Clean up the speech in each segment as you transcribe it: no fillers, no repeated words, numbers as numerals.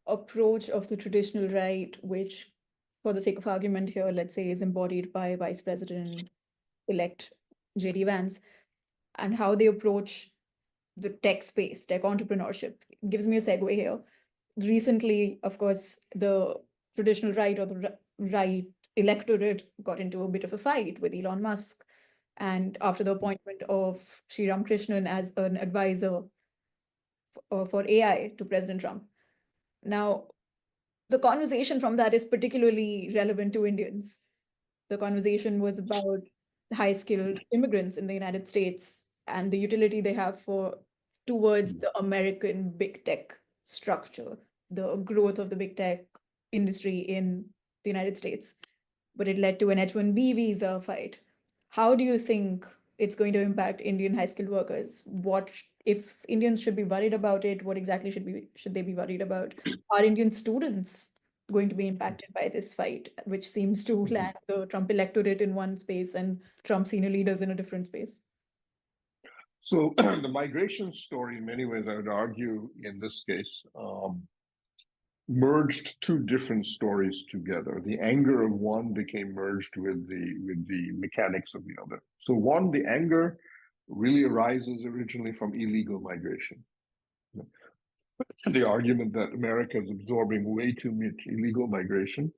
Approach of the traditional right, which, for the sake of argument here, let's say is embodied by Vice President-elect J.D. Vance, and how they approach the tech space, tech entrepreneurship, gives me a segue here. Recently, of course, the traditional right or the right electorate got into a bit of a fight with Elon Musk. And after the appointment of Sriram Krishnan as an advisor for AI to President Trump. Now, the conversation from that is particularly relevant to Indians. The conversation was about high-skilled immigrants in the United States and the utility they have towards the American big tech structure, the growth of the big tech industry in the United States. But it led to an H-1B visa fight. How do you think it's going to impact Indian high-skilled workers? What if Indians should be worried about it? What exactly should they be worried about? Are Indian students going to be impacted by this fight, which seems to land the Trump electorate in one space and Trump senior leaders in a different space? So the migration story, in many ways, I would argue, in this case, merged two different stories together. The anger of one became merged with the mechanics of the other. So one, the anger really arises originally from illegal migration. The argument that America is absorbing way too much illegal migration,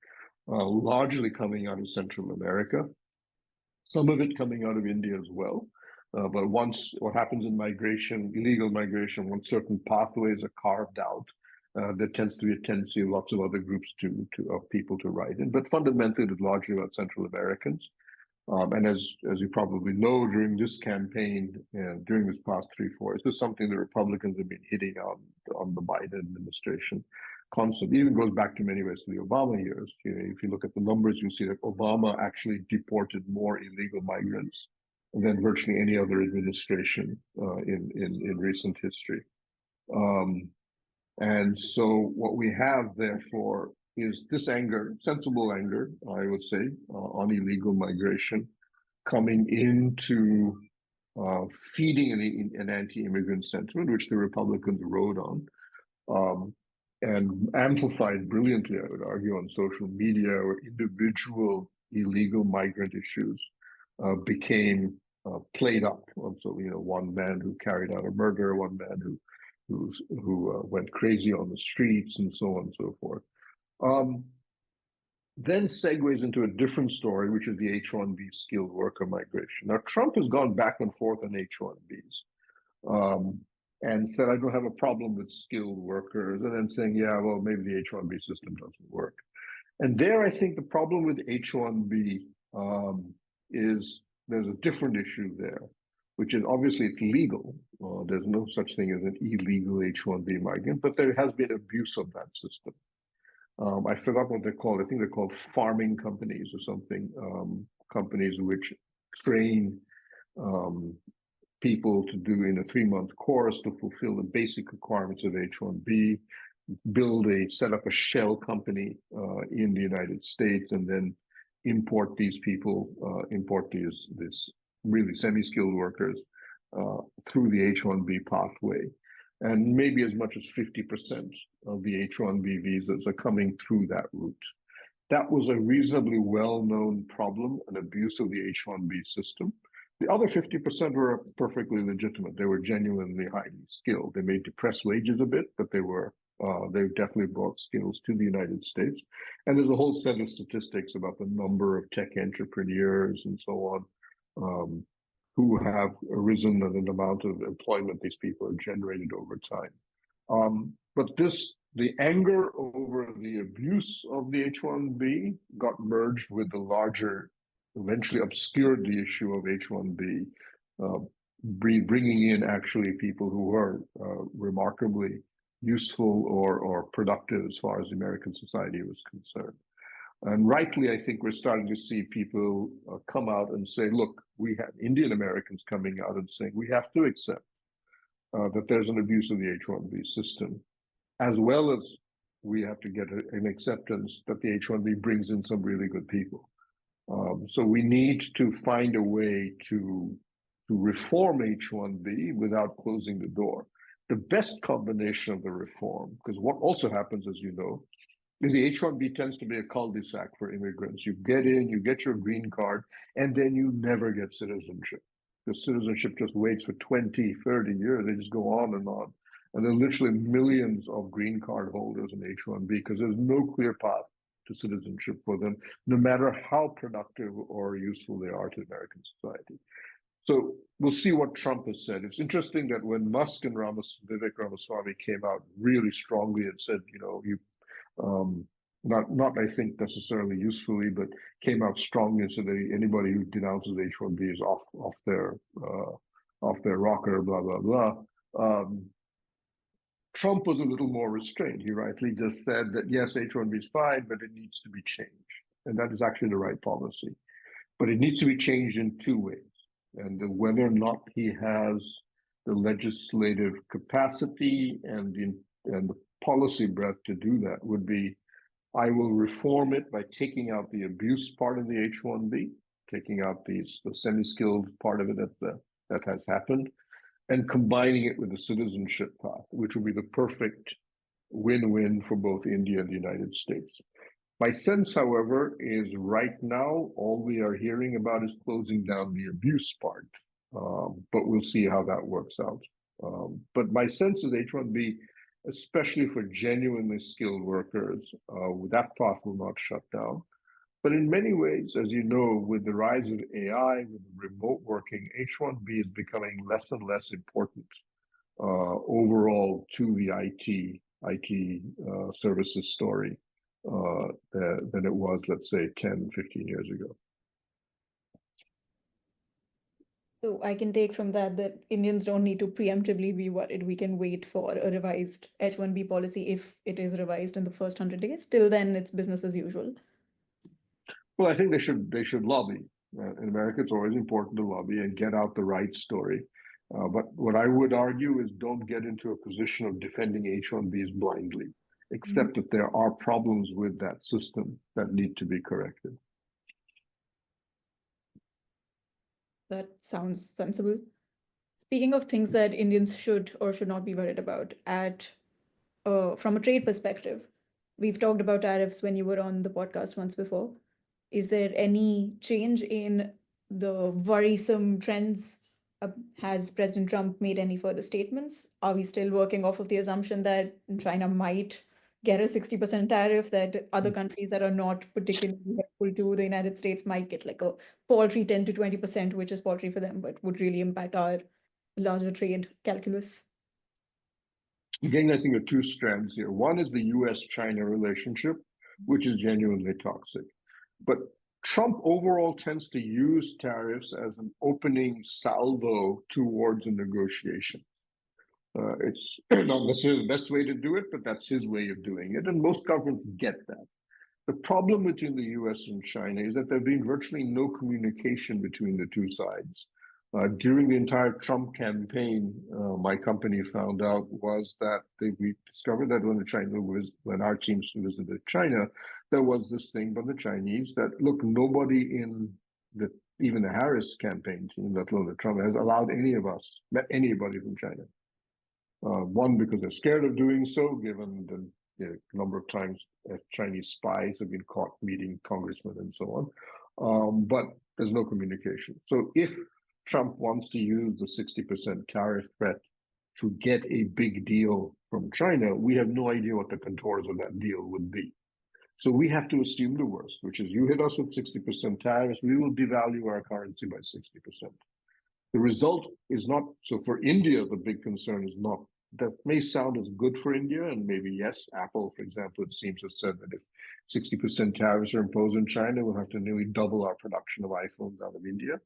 largely coming out of Central America, some of it coming out of India as well. But once what happens in migration, illegal migration, once certain pathways are carved out, there tends to be a tendency of lots of other groups of people to write in. But fundamentally, it's largely about Central Americans. And as you probably know, during this campaign, during this past 3-4, this is something the Republicans have been hitting on the Biden administration constantly. It even goes back to many ways to the Obama years. If you look at the numbers, you see that Obama actually deported more illegal migrants than virtually any other administration in recent history. And so what we have, therefore, is this anger, sensible anger, I would say, on illegal migration, coming into feeding an anti-immigrant sentiment, which the Republicans rode on, and amplified brilliantly, I would argue, on social media, where individual illegal migrant issues became played up. So, one man who carried out a murder, one man who went crazy on the streets, and so on and so forth. Then segues into a different story, which is the H-1B skilled worker migration. Now, Trump has gone back and forth on H-1Bs and said, I don't have a problem with skilled workers, and then saying, yeah, well, maybe the H-1B system doesn't work. And there, I think the problem with H-1B is there's a different issue there, which is obviously it's legal. There's no such thing as an illegal H-1B migrant, but there has been abuse of that system. I forgot what they're called. I think they're called farming companies or something, companies which train people to do in a 3-month course to fulfill the basic requirements of H-1B, set up a shell company in the United States, and then import these really semi-skilled workers through the H-1B pathway. And maybe as much as 50% of the H-1B visas are coming through that route. That was a reasonably well-known problem, an abuse of the H-1B system. The other 50% were perfectly legitimate. They were genuinely highly skilled. They may depress wages a bit, but they definitely brought skills to the United States. And there's a whole set of statistics about the number of tech entrepreneurs and so on, who have arisen and the amount of employment these people have generated over time. But the anger over the abuse of the H-1B got merged with the larger, eventually obscured the issue of H-1B, bringing in actually people who were remarkably useful or productive as far as American society was concerned. And rightly, I think we're starting to see people come out and say, look, we have Indian Americans coming out and saying we have to accept that there's an abuse of the H-1B system, as well as we have to get an acceptance that the H-1B brings in some really good people. So we need to find a way to reform H-1B without closing the door. The best combination of the reform, because what also happens, as you know, is the H-1B tends to be a cul-de-sac for immigrants. You get in, you get your green card, and then you never get citizenship. The citizenship just waits for 20, 30 years. They just go on. And there are literally millions of green card holders in H-1B because there's no clear path to citizenship for them, no matter how productive or useful they are to American society. So we'll see what Trump has said. It's interesting that when Musk and Vivek Ramaswamy came out really strongly and said, not I think necessarily usefully, but came out strongly and said that anybody who denounces H-1B is off their rocker, blah blah blah. Trump was a little more restrained. He rightly just said that yes, H-1B is fine, but it needs to be changed, and that is actually the right policy. But it needs to be changed in two ways. And whether or not he has the legislative capacity and the policy breadth to do that would be, I will reform it by taking out the abuse part of the H-1B, taking out the semi-skilled part of it that has happened, and combining it with the citizenship path, which would be the perfect win-win for both India and the United States. My sense, however, is right now, all we are hearing about is closing down the abuse part, but we'll see how that works out. But my sense is H-1B, especially for genuinely skilled workers, that path will not shut down. But in many ways, as you know, with the rise of AI, with remote working, H-1B is becoming less and less important overall to the IT services story than it was, let's say, 10, 15 years ago. So I can take from that Indians don't need to preemptively be worried. We can wait for a revised H-1B policy if it is revised in the first 100 days. Till then, it's business as usual. Well, I think they should lobby. In America, it's always important to lobby and get out the right story. But what I would argue is don't get into a position of defending H-1Bs blindly, except that there are problems with that system that need to be corrected. That sounds sensible. Speaking of things that Indians should or should not be worried about, from a trade perspective, we've talked about tariffs when you were on the podcast once before. Is there any change in the worrisome trends? Has President Trump made any further statements? Are we still working off of the assumption that China might get a 60% tariff, that other countries that are not particularly helpful to the United States might get like a paltry 10 to 20%, which is paltry for them, but would really impact our larger trade calculus? Again, I think there are two strands here. One is the US-China relationship, which is genuinely toxic. But Trump overall tends to use tariffs as an opening salvo towards a negotiation. It's not necessarily the best way to do it, but that's his way of doing it. And most governments get that. The problem between the US and China is that there's been virtually no communication between the two sides. During the entire Trump campaign, my company found out was that we discovered that when our teams visited China, there was this thing by the Chinese that, look, nobody in even the Harris campaign team, let alone the Trump, has allowed met anybody from China. One, because they're scared of doing so, given the number of times Chinese spies have been caught meeting congressmen and so on. But there's no communication. So if Trump wants to use the 60% tariff threat to get a big deal from China, we have no idea what the contours of that deal would be. So we have to assume the worst, which is you hit us with 60% tariffs, we will devalue our currency by 60%. The result is not, so for India, the big concern is not, that may sound as good for India, and maybe yes, Apple, for example, it seems to have said that if 60% tariffs are imposed in China, we'll have to nearly double our production of iPhones out of India.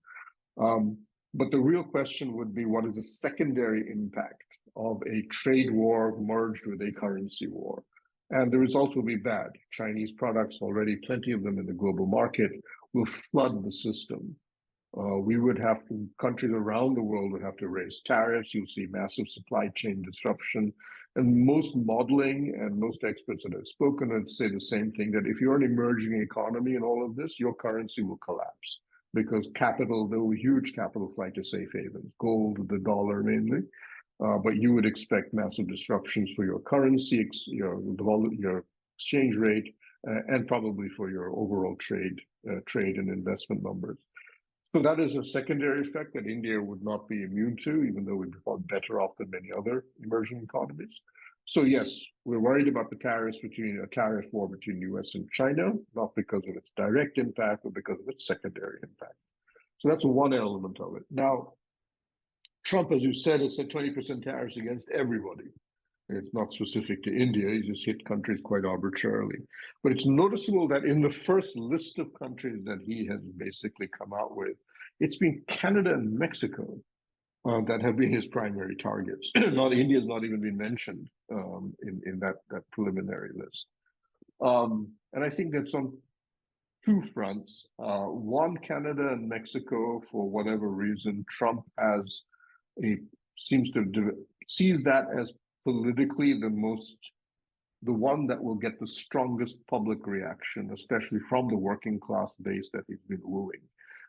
But the real question would be, what is the secondary impact of a trade war merged with a currency war? And the results will be bad. Chinese products, already plenty of them in the global market, will flood the system. Countries around the world would have to raise tariffs. You'll see massive supply chain disruption. And most modeling and most experts that have spoken would say the same thing, that if you're an emerging economy in all of this, your currency will collapse. because there were huge capital flight to safe havens, gold, the dollar mainly. But you would expect massive disruptions for your currency, your exchange rate, and probably for your overall trade and investment numbers. So that is a secondary effect that India would not be immune to, even though we'd be far better off than many other emerging economies. So yes, we're worried about a tariff war between US and China, not because of its direct impact, but because of its secondary impact. So that's one element of it. Now, Trump, as you said, has said 20% tariffs against everybody. It's not specific to India. He just hit countries quite arbitrarily. But it's noticeable that in the first list of countries that he has basically come out with, it's been Canada and Mexico that have been his primary targets. India's not even been mentioned in that preliminary list. And I think that's on two fronts. One, Canada and Mexico, for whatever reason, Trump sees that as politically the one that will get the strongest public reaction, especially from the working class base that he's been wooing.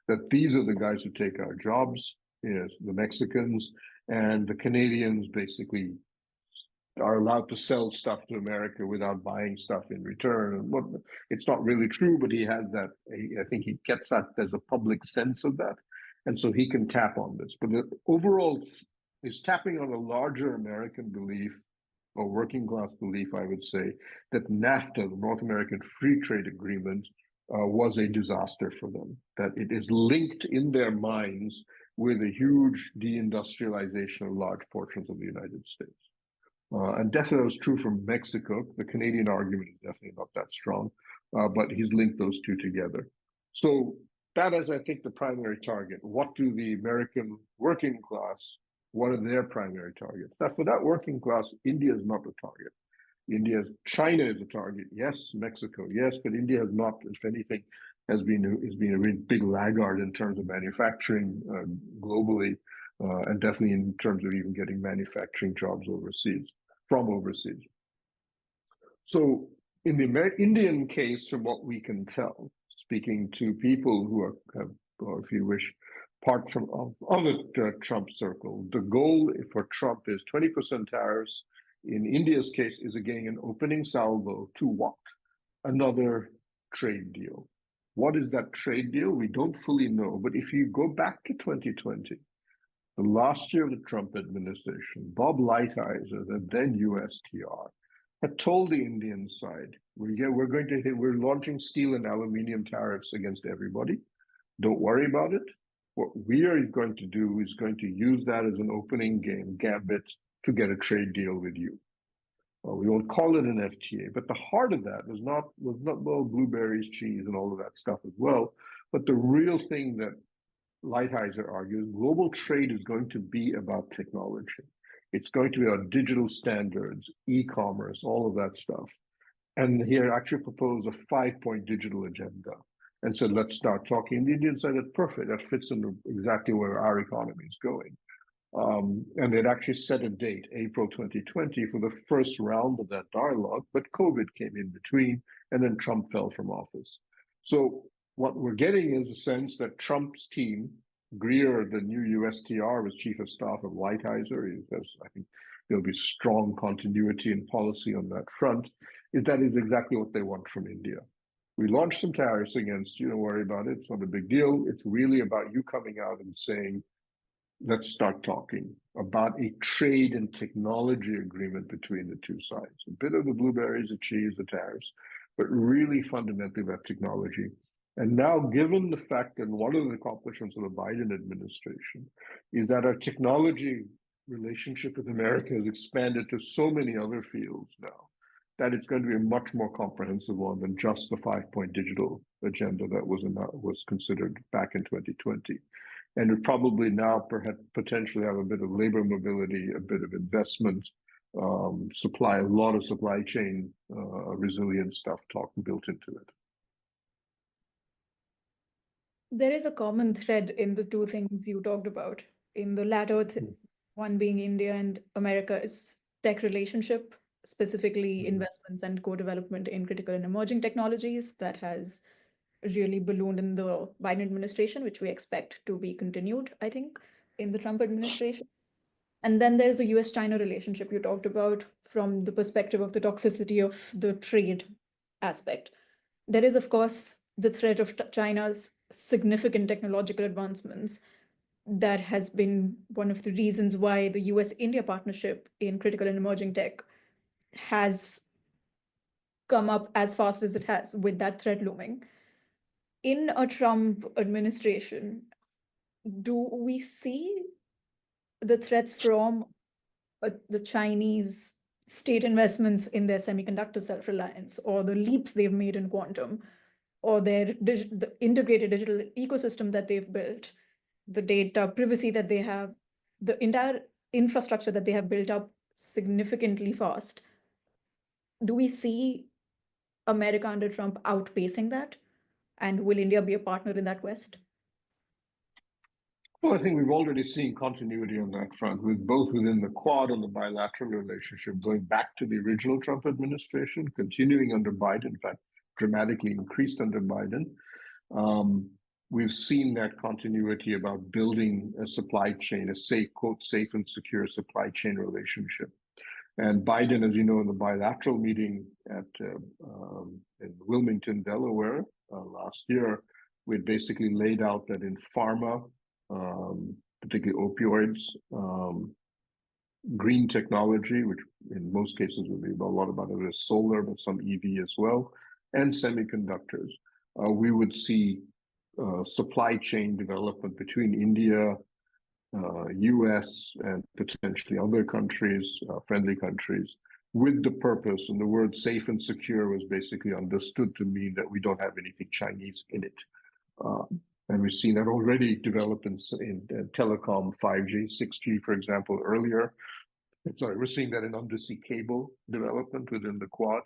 That these are the guys who take our jobs, the Mexicans, and the Canadians basically are allowed to sell stuff to America without buying stuff in return. It's not really true, but he has that. I think he gets that. There's a public sense of that, and so he can tap on this. But the overall is tapping on a larger American belief or working class belief, I would say, that NAFTA, the North American Free Trade Agreement, was a disaster for them, that it is linked in their minds with a huge deindustrialization of large portions of the United States. And definitely was true from Mexico. The Canadian argument is definitely not that strong, but he's linked those two together. So that is, I think, the primary target. What do the American working class, what are their primary targets? Now, for that working class, India is not the target. China is a target, yes. Mexico, yes, but India has not, if anything, has been a really big laggard in terms of manufacturing globally, and definitely in terms of even getting manufacturing jobs from overseas. So in the Indian case, from what we can tell, speaking to people who have, or if you wish, part of the Trump circle, the goal for Trump is 20% tariffs. In India's case, is again an opening salvo to what? Another trade deal. What is that trade deal? We don't fully know. But if you go back to 2020, the last year of the Trump administration, Bob Lighthizer, the then USTR, had told the Indian side, we're launching steel and aluminium tariffs against everybody. Don't worry about it. What we are going to do is going to use that as an opening gambit to get a trade deal with you. We won't call it an FTA, but the heart of that was not well, blueberries, cheese, and all of that stuff as well. But the real thing that Lighthizer argues, global trade is going to be about technology. It's going to be about digital standards, e-commerce, all of that stuff. And he actually proposed a 5-point digital agenda and said, let's start talking. The Indian side said, perfect, that fits into exactly where our economy is going. And it actually set a date, April 2020, for the first round of that dialogue, but COVID came in between, and then Trump fell from office. So what we're getting is a sense that Trump's team, Greer, the new USTR, was chief of staff of Lighthizer. I think there'll be strong continuity in policy on that front. That is exactly what they want from India. We launched some tariffs against you, don't worry about it, it's not a big deal. It's really about you coming out and saying, let's start talking about a trade and technology agreement between the two sides. A bit of the blueberries, the cheese, the tariffs, but really fundamentally about technology. And now, given the fact that one of the accomplishments of the Biden administration is that our technology relationship with America has expanded to so many other fields now, that it's going to be a much more comprehensive one than just the 5-point digital agenda that was considered back in 2020. And it probably now perhaps potentially have a bit of labor mobility, a bit of investment, a lot of supply chain resilient stuff built into it. There is a common thread in the two things you talked about. In the latter, one being India and America, is tech relationship, specifically investments and co-development in critical and emerging technologies that has really ballooned in the Biden administration, which we expect to be continued, I think, in the Trump administration. And then there's the US-China relationship you talked about from the perspective of the toxicity of the trade aspect. There is, of course, the threat of China's significant technological advancements. That has been one of the reasons why the US-India partnership in critical and emerging tech has come up as fast as it has with that threat looming. In a Trump administration, do we see the threats from the Chinese state investments in their semiconductor self-reliance, or the leaps they've made in quantum, or the integrated digital ecosystem that they've built, the data privacy that they have, the entire infrastructure that they have built up significantly fast? Do we see America under Trump outpacing that? And will India be a partner in that quest? Well, I think we've already seen continuity on that front, with both within the Quad and the bilateral relationship going back to the original Trump administration, continuing under Biden, in fact, dramatically increased under Biden. We've seen that continuity about building a supply chain, a safe, quote, safe and secure supply chain relationship. And Biden, as you know, in the bilateral meeting in Wilmington, Delaware, last year, we basically laid out that in pharma, particularly opioids, green technology, which in most cases would be a lot about it is solar, but some EV as well, and semiconductors. We would see supply chain development between India, US, and potentially other countries, friendly countries, with the purpose, and the word safe and secure was basically understood to mean that we don't have anything Chinese in it. And we've seen that already develop in telecom, 5G, 6G, for example, earlier. Sorry, we're seeing that in undersea cable development within the Quad,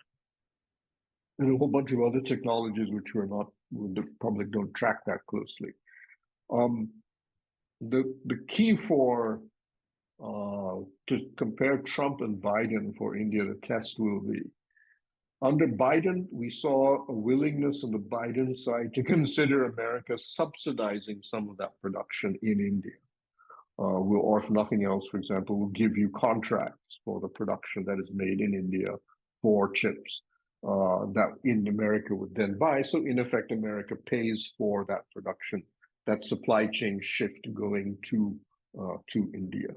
and a whole bunch of other technologies which the public don't track that closely. The key for to compare Trump and Biden for India, the test will be, under Biden, we saw a willingness on the Biden side to consider America subsidizing some of that production in India. Or if nothing else, for example, we'll give you contracts for the production that is made in India for chips that in America would then buy. So in effect, America pays for that production, that supply chain shift going to India.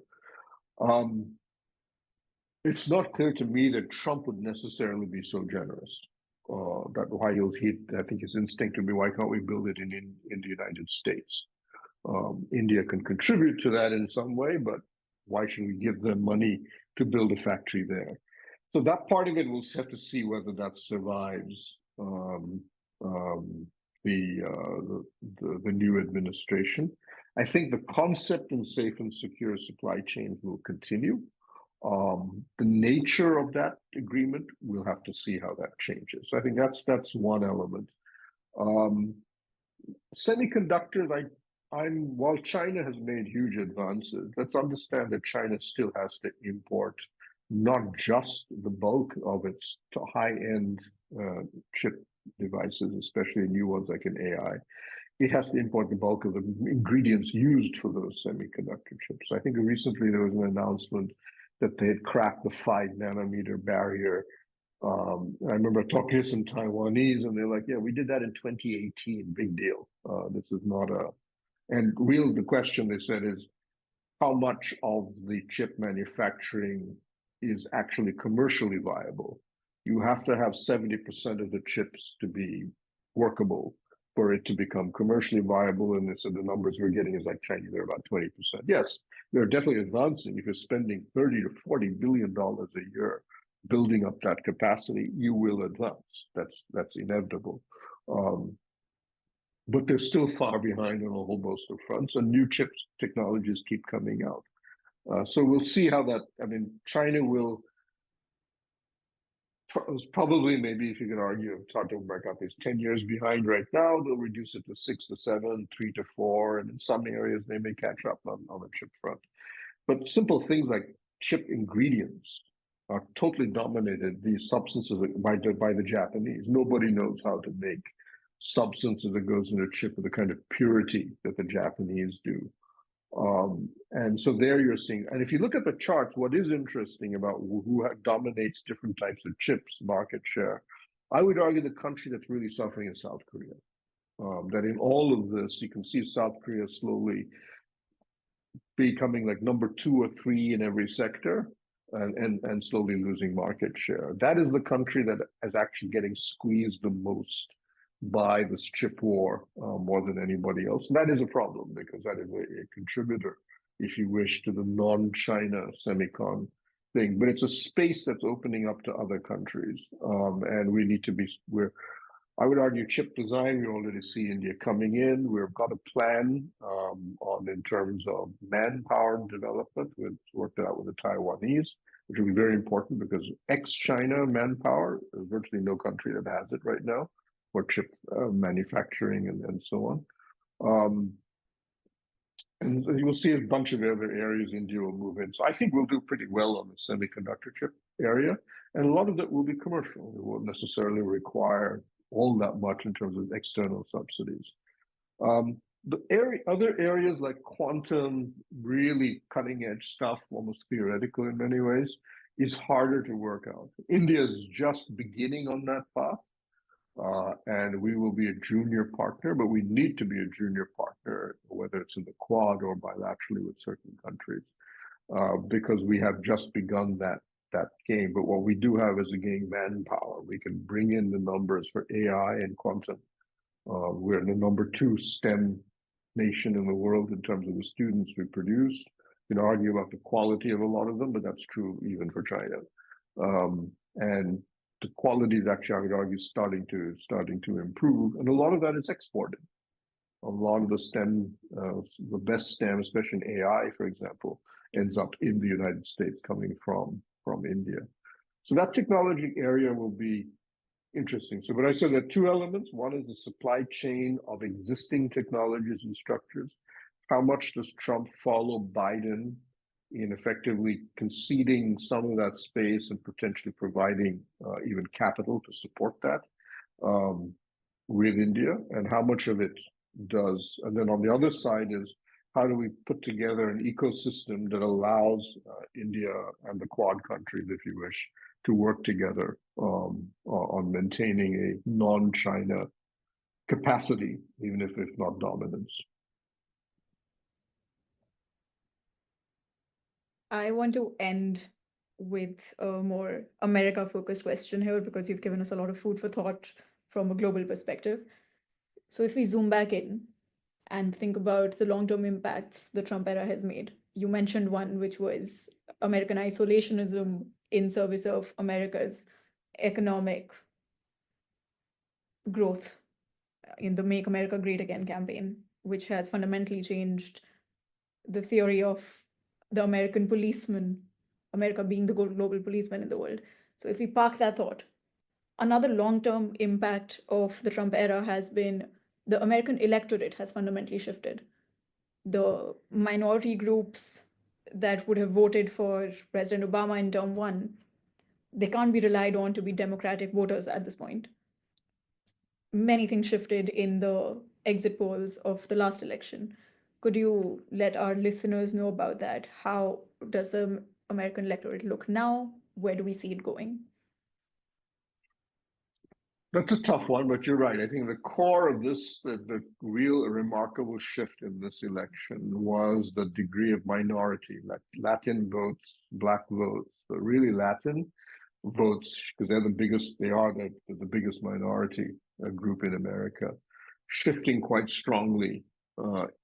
It's not clear to me that Trump would necessarily be so generous. That why I think his instinct would be, why can't we build it in the United States? India can contribute to that in some way, but why should we give them money to build a factory there? So that part of it, we'll have to see whether that survives the new administration. I think the concept in safe and secure supply chains will continue. The nature of that agreement, we'll have to see how that changes. So I think that's one element. Semiconductors, while China has made huge advances, let's understand that China still has to import not just the bulk of its high-end chip devices, especially new ones like in AI. It has to import the bulk of the ingredients used for those semiconductor chips. I think recently there was an announcement that they had cracked the 5-nanometer barrier. I remember talking to some Taiwanese, and they're like, "Yeah, we did that in 2018. Big deal. This is not a." And the question they said is, how much of the chip manufacturing is actually commercially viable? You have to have 70% of the chips to be workable for it to become commercially viable. And so the numbers we're getting is like Chinese are about 20%. Yes, they're definitely advancing. If you're spending $30 to $40 billion a year building up that capacity, you will advance. That's inevitable. But they're still far behind on a whole host of fronts, and new chip technologies keep coming out. So we'll see how that. I mean, China will probably, maybe if you could argue, talking about is 10 years behind right now. They'll reduce it to 6 to 7, 3 to 4, and in some areas they may catch up on the chip front. But simple things like chip ingredients are totally dominated. These substances by the Japanese. Nobody knows how to make substance that goes in a chip with the kind of purity that the Japanese do. And so there you're seeing, and if you look at the charts, what is interesting about who dominates different types of chips market share, I would argue the country that's really suffering is South Korea. That in all of this, you can see South Korea slowly becoming like number 2 or 3 in every sector, and slowly losing market share. That is the country that is actually getting squeezed the most by this chip war, more than anybody else. And that is a problem, because that is a contributor, if you wish, to the non-China semicon thing. But it's a space that's opening up to other countries, and we need to be. I would argue chip design, we already see India coming in. We've got a plan on in terms of manpower development. We've worked it out with the Taiwanese, which will be very important, because ex-China manpower, there's virtually no country that has it right now for chip manufacturing and so on. And you will see a bunch of other areas India will move in. So I think we'll do pretty well on the semiconductor chip area. And a lot of that will be commercial. It won't necessarily require all that much in terms of external subsidies. Other areas like quantum, really cutting edge stuff, almost theoretical in many ways, is harder to work out. India is just beginning on that path, and we will be a junior partner, but we need to be a junior partner, whether it's in the Quad or bilaterally with certain countries, because we have just begun that game. But what we do have is, again, manpower. We can bring in the numbers for AI and quantum. We're the number 2 STEM nation in the world in terms of the students we produce. You can argue about the quality of a lot of them, but that's true even for China. And the quality is actually, I would argue, starting to improve, and a lot of that is exported. A lot of the STEM, the best STEM, especially in AI, for example, ends up in the United States, coming from India. So that technology area will be interesting. So, but I said there are 2 elements. One is the supply chain of existing technologies and structures. How much does Trump follow Biden in effectively conceding some of that space and potentially providing even capital to support that with India, and how much of it does? And then on the other side is, how do we put together an ecosystem that allows India and the Quad countries, if you wish, to work together on maintaining a non-China capacity, even if not dominance? I want to end with a more America-focused question here, because you've given us a lot of food for thought from a global perspective. So if we zoom back in and think about the long-term impacts the Trump era has made, you mentioned one, which was American isolationism in service of America's economic growth in the Make America Great Again campaign, which has fundamentally changed the theory of the American policeman, America being the global policeman in the world. So if we park that thought, another long-term impact of the Trump era has been the American electorate has fundamentally shifted. The minority groups that would have voted for President Obama in term 1, they can't be relied on to be Democratic voters at this point. Many things shifted in the exit polls of the last election. Could you let our listeners know about that? How does the American electorate look now? Where do we see it going? That's a tough one, but you're right. I think the core of this, the real remarkable shift in this election was the degree of minority, Latin votes, Black votes, but really Latin votes, because they're the biggest minority group in America, shifting quite strongly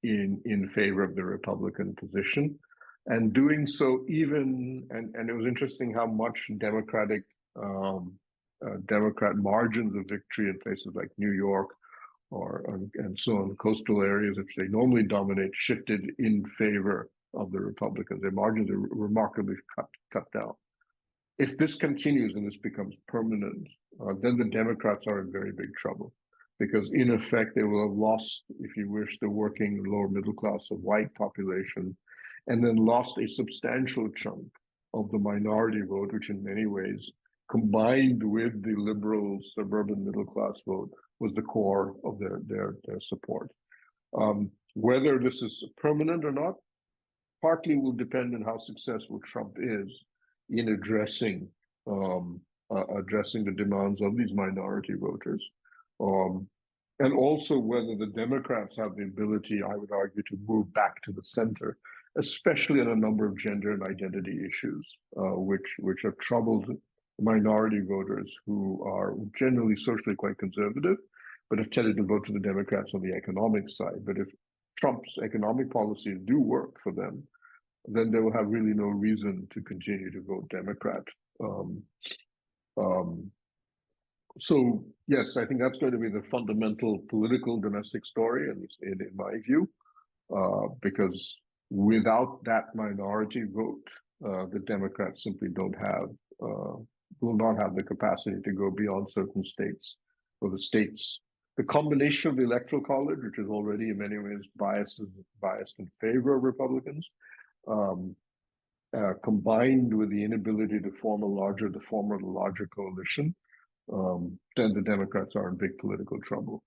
in favor of the Republican position, and doing so even, and it was interesting how much Democrat margins of victory in places like New York and so on, coastal areas, which they normally dominate, shifted in favor of the Republicans. Their margins are remarkably cut down. If this continues and this becomes permanent, then the Democrats are in very big trouble, because in effect they will have lost, if you wish, the working lower middle class of white population, and then lost a substantial chunk of the minority vote, which in many ways, combined with the liberal suburban middle class vote, was the core of their support. Whether this is permanent or not, partly will depend on how successful Trump is in addressing the demands of these minority voters, and also whether the Democrats have the ability, I would argue, to move back to the center, especially on a number of gender and identity issues, which have troubled minority voters who are generally socially quite conservative, but have tended to vote for the Democrats on the economic side. But if Trump's economic policies do work for them, then they will have really no reason to continue to vote Democrat. So yes, I think that's going to be the fundamental political domestic story, in my view, because without that minority vote, the Democrats simply will not have the capacity to go beyond certain states. For the states, the combination of the Electoral College, which is already in many ways biased in favor of Republicans, combined with the inability to form a larger coalition, then the Democrats are in big political trouble.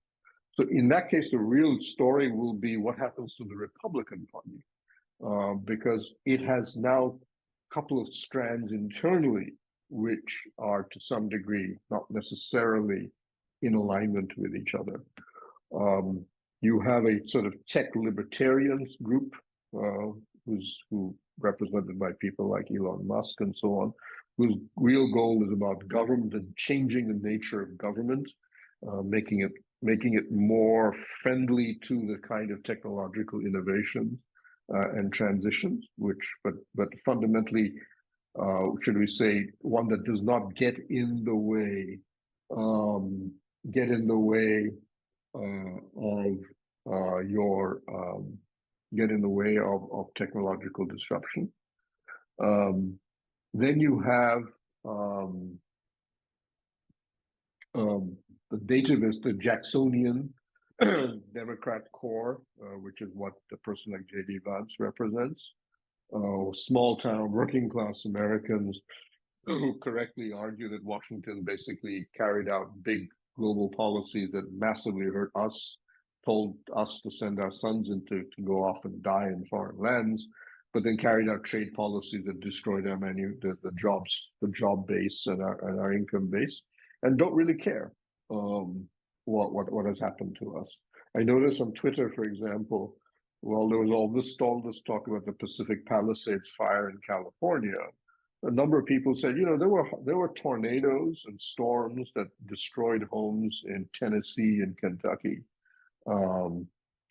So in that case, the real story will be what happens to the Republican Party, because it has now a couple of strands internally which are to some degree not necessarily in alignment with each other. You have a sort of tech libertarians group who represented by people like Elon Musk and so on, whose real goal is about government and changing the nature of government, making it more friendly to the kind of technological innovations and transitions, but fundamentally, should we say, one that does not get in the way of technological disruption. Then you have the nativist, the Jacksonian Democrat core, which is what a person like J.D. Vance represents. Small town, working class Americans who correctly argue that Washington basically carried out big global policies that massively hurt us, told us to send our sons to go off and die in foreign lands, but then carried out trade policies that destroyed our the job base and our income base, and don't really care what has happened to us. I noticed on Twitter, for example, well, there was all this talk about the Pacific Palisades fire in California. A number of people said, there were tornadoes and storms that destroyed homes in Tennessee and Kentucky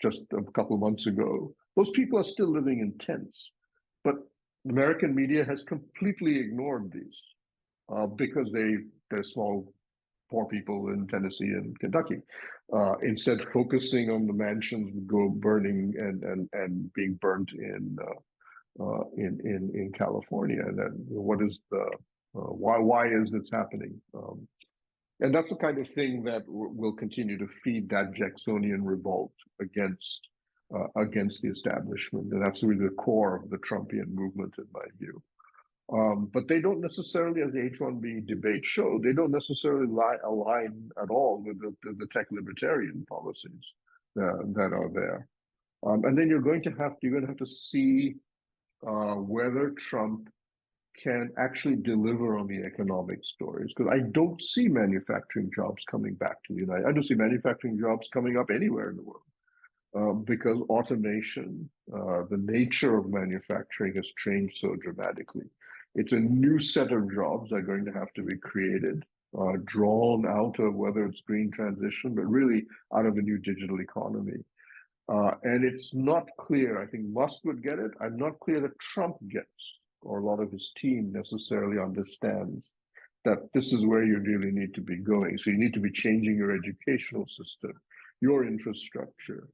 just a couple of months ago. Those people are still living in tents, but American media has completely ignored these because they're small, poor people in Tennessee and Kentucky, instead focusing on the mansions burning and being burnt in California. And then what is why is this happening? And that's the kind of thing that will continue to feed that Jacksonian revolt against the establishment. And that's really the core of the Trumpian movement, in my view. But they don't necessarily, as the H-1B debate showed, they don't necessarily align at all with the tech libertarian policies that are there. And then you're going to have to see whether Trump can actually deliver on the economic stories, because I don't see manufacturing jobs coming back to the United. I don't see manufacturing jobs coming up anywhere in the world because automation, the nature of manufacturing has changed so dramatically. It's a new set of jobs that are going to have to be created, drawn out of whether it's green transition, but really out of a new digital economy. And it's not clear, I think Musk would get it. I'm not clear that Trump gets, or a lot of his team necessarily understands that this is where you really need to be going. So you need to be changing your educational system, your infrastructure,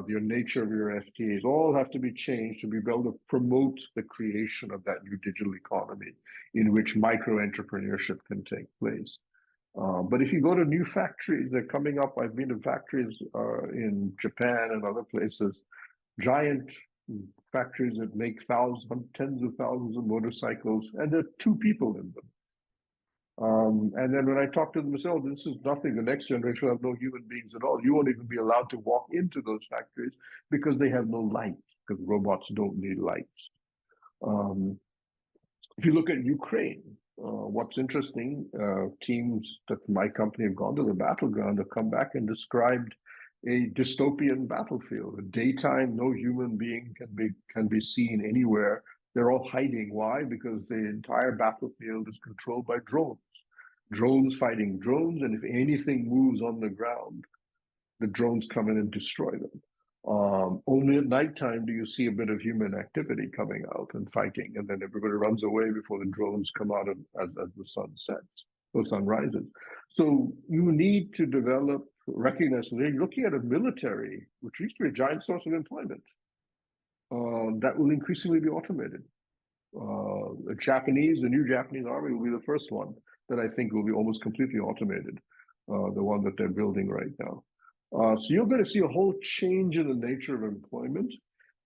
your nature of your FTAs, all have to be changed to be able to promote the creation of that new digital economy in which micro-entrepreneurship can take place. But if you go to new factories, they're coming up. I've been to factories in Japan and other places, giant factories that make tens of thousands of motorcycles, and there are 2 people in them. And then when I talk to them, I say, oh, this is nothing. The next generation will have no human beings at all. You won't even be allowed to walk into those factories because they have no lights, because robots don't need lights. If you look at Ukraine, what's interesting, teams that my company have gone to the battleground have come back and described a dystopian battlefield. A daytime, no human being can be seen anywhere. They're all hiding. Why? Because the entire battlefield is controlled by drones. Drones fighting drones, and if anything moves on the ground, the drones come in and destroy them. Only at nighttime do you see a bit of human activity coming out and fighting, and then everybody runs away before the drones come out as the sun sets or sun rises. So you need to recognize, they're looking at a military, which used to be a giant source of employment, that will increasingly be automated. The new Japanese army will be the first one that I think will be almost completely automated, the one that they're building right now. So you're going to see a whole change in the nature of employment.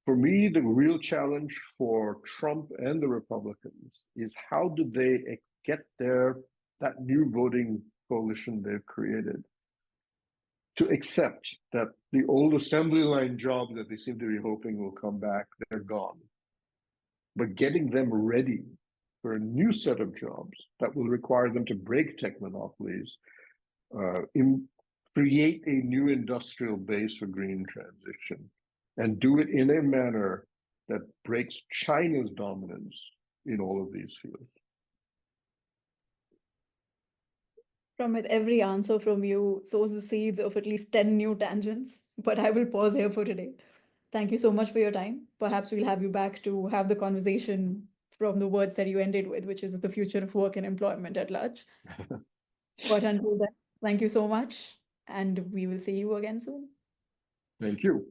For me, the real challenge for Trump and the Republicans is how do they get that new voting coalition they've created to accept that the old assembly line jobs that they seem to be hoping will come back, they're gone. But getting them ready for a new set of jobs that will require them to break tech monopolies, create a new industrial base for green transition, and do it in a manner that breaks China's dominance in all of these fields. Pramit, every answer from you sows the seeds of at least 10 new tangents, but I will pause here for today. Thank you so much for your time. Perhaps we'll have you back to have the conversation from the words that you ended with, which is the future of work and employment at large. But until then, thank you so much, and we will see you again soon. Thank you.